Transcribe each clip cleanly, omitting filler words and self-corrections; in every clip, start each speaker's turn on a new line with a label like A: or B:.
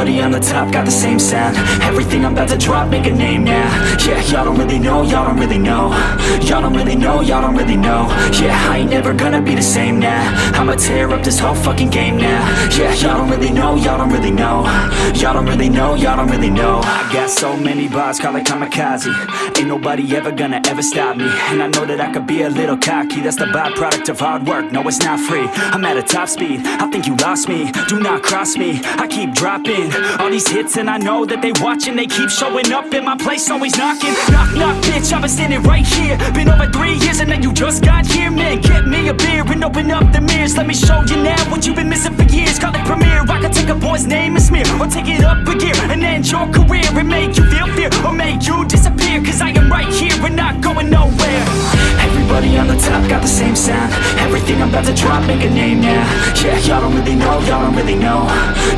A: Everybody on the top got the same sound. Everything I'm about to drop, make a name now. Yeah, y'all don't really know, y'all don't really know. Y'all don't really know, y'all don't really know. Yeah, I ain't never gonna be the same now. I'ma tear up this whole fucking game now. Yeah, y'all don't really know, y'all don't really know. Y'all don't really know, y'all don't really know. I got so many bars, call it kamikaze. Ain't nobody ever gonna ever stop me. And I know that I could be a little cocky. That's the byproduct of hard work, no it's not free. I'm at a top speed, I think you lost me. Do not cross me, I keep dropping all these hits and I know that they watching. They keep showing up in my place, always knocking. Knock, knock, bitch, I've been standing right here. Been over 3 years and then you just got here. Man, get me a beer and open up the mirrors. Let me show you now what you've been missing for years. Call it premiere, I can take a boy's name and smear, or take it up a gear and end your career and make you feel fear, or make you disappear. Cause I am right here and not going nowhere. Everybody on the top got the same sound. Everything I'm about to drop, make a name now. Yeah, y'all don't really know, y'all don't really know.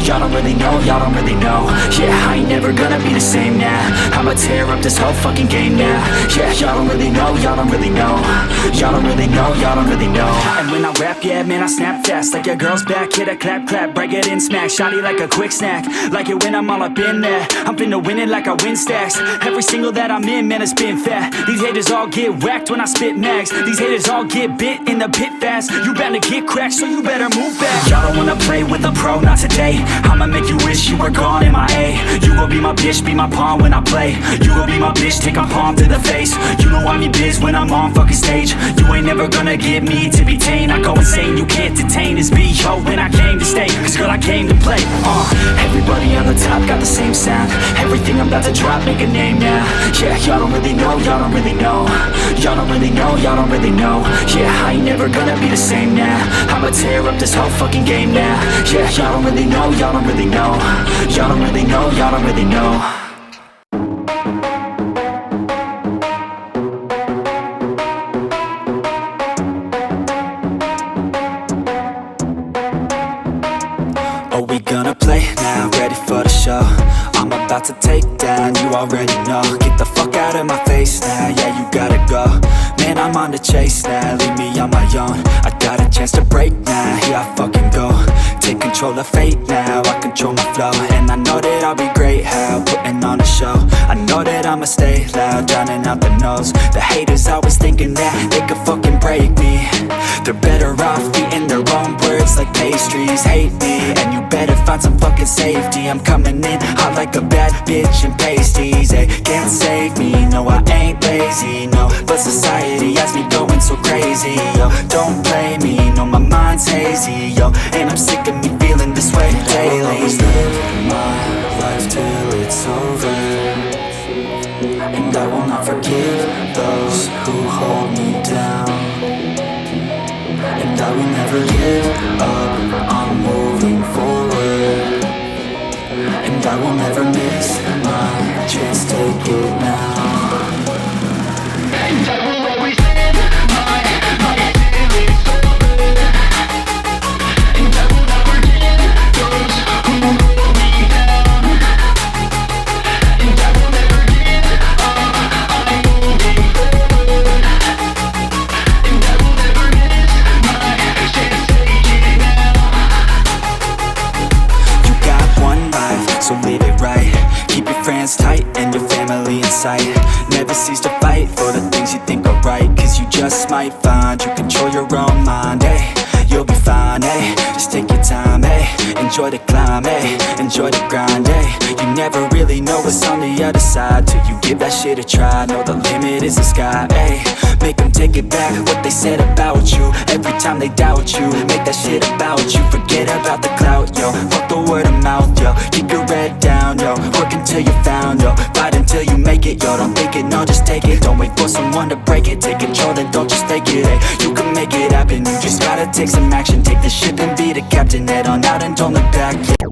A: Y'all don't really know, y'all don't really know. Yeah, I ain't never gonna be the same now. I'ma tear up this whole fucking game now. Yeah, y'all don't really know, y'all don't really know. Y'all don't really know, y'all don't really know. And when I rap, yeah, man, I snap fast. Like your girl's back, hit a clap, clap, break it in, smack. Shotty like a quick snack, like it when I'm all up in there. I'm finna win it like I win stacks. Every single that I'm in, man, it's been fat. These haters all get whacked when I spit mags. These haters all get bit in the pit fast. You better get cracked, so you better move back. Y'all don't wanna play with a pro, not today. I'ma make you wish you were gone in my A. You gon' be my bitch, be my pawn when I play. You gon' be my bitch, take a palm to the face. You know I'm your biz when I'm on fucking stage. You ain't never gonna get me to be tame. I go insane, you can't detain this B.O. when I came to stay. Cause girl, I came to play. Everybody on the top got the same sound. Everything I'm about to drop, make a name now. Yeah, y'all don't really know, y'all don't really know. Y'all don't really know, y'all don't really know. Yeah, I ain't never gonna be the same now. I'ma tear up this whole fucking game now. Yeah, y'all don't really know, y'all don't really know. Y'all don't really know, y'all don't really know. Are we gonna play now? Ready for the show? I'm about to take down, you already know. Get the fuck out of my face now, yeah, you gotta go. Man, I'm on the chase now, leave me on my own. I got a chance to break now, here I fucking go. Take control of fate now, I control my flow. And I know that I'll be great, how putting on a show. I know that I'ma stay loud, drowning out the noise. The haters always thinking that they could fucking break me. They're better off eating their own words like pastries. Hate me, and you better find some fucking safety. I'm coming in hot like a bad bitch in pasties. They can't save me, no I ain't lazy, no. But society has me going so crazy, yo. Don't blame me, no my mind's hazy, yo. And I'm sick of me feeling this way daily. I'll always live my life till it's over, and I will not forgive those who hold me down. And I will never give up, I'm moving forward. And I will never miss my chance, take it now. And I will always live my life till it's over. And I will not forgive those who hold me down. And I will never give up, I'm moving forward. And I will never miss my chance, take it now. You got one life, so live it right. Keep your friends tight and your family in sight. Never cease to fight for the things you think are right. Cause you just might find you control your own mind, eh? You'll be fine, eh? Just take your time, eh? Enjoy the climb, eh? Enjoy the grind, eh? You never really know what's on the other side till you give that shit a try. Know the limit is the sky, eh? Make them take it back, what they said about you. Every time they doubt you, make that shit about you. Forget about the clout, yo. Fuck the word of mouth, yo. Keep your head down, yo. Work until you're found, yo. Fight until you make it, yo. Don't think it, no, just take it. Don't wait for someone to break it. Take control and don't just take it, eh? You can make it happen, you just gotta take some action. Take the ship and be the captain. Head on out and don't look back, yeah.